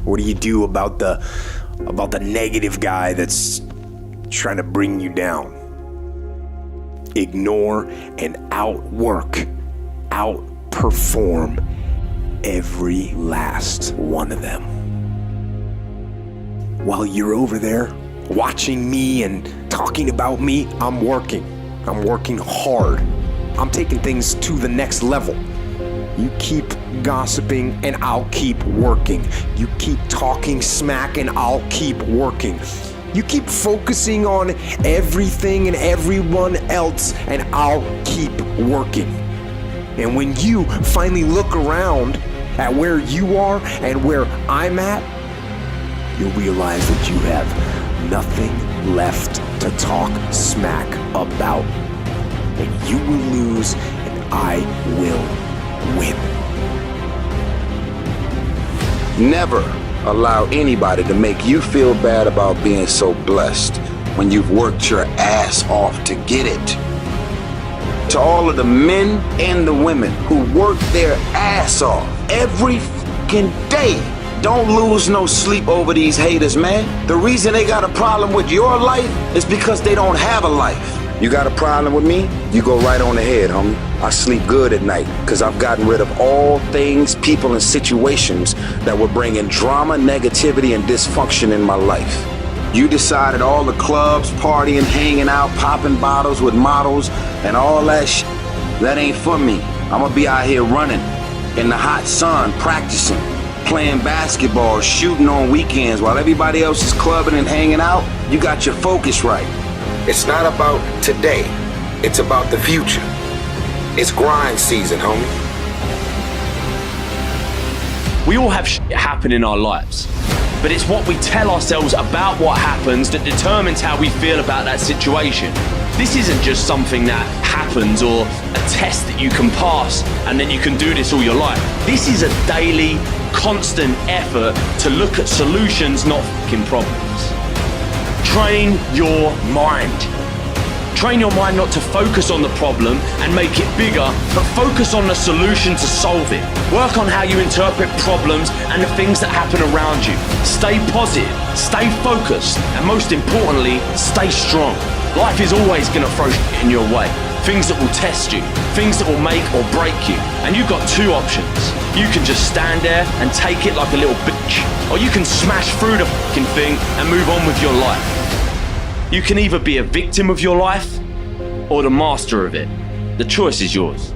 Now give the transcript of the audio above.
What do you do about the negative guy that's trying to bring you down? Ignore and outperform every last one of them. While you're over there watching me and talking about me, I'm working hard. I'm taking things to the next level. You keep gossiping and I'll keep working. You keep talking smack and I'll keep working. You keep focusing on everything and everyone else and I'll keep working. And when you finally look around at where you are and where I'm at, you'll realize that you have nothing left to talk smack about. And you will lose and I will win. Never allow anybody to make you feel bad about being so blessed when you've worked your ass off to get it. To all of the men and the women who work their ass off every fucking day, don't lose no sleep over these haters, man. The reason they got a problem with your life is because they don't have a life. You got a problem with me? You go right on ahead, homie. I sleep good at night because I've gotten rid of all things, people, and situations that were bringing drama, negativity, and dysfunction in my life. You decided all the clubs, partying, hanging out, popping bottles with models, and all that shit, that ain't for me. I'm gonna be out here running in the hot sun, practicing, playing basketball, shooting on weekends while everybody else is clubbing and hanging out. You got your focus right. It's not about today, it's about the future. It's grind season, homie. We all have shit happen in our lives, but it's what we tell ourselves about what happens that determines how we feel about that situation. This isn't just something that happens or a test that you can pass and then you can do this all your life. This is a daily, constant effort to look at solutions, not fucking problems. Train your mind. Train your mind not to focus on the problem and make it bigger, but focus on the solution to solve it. Work on how you interpret problems and the things that happen around you. Stay positive, stay focused, and most importantly, stay strong. Life is always gonna throw shit in your way. Things that will test you, things that will make or break you. And you've got two options. You can just stand there and take it like a little bitch, or you can smash through the fucking thing and move on with your life. You can either be a victim of your life or the master of it. The choice is yours.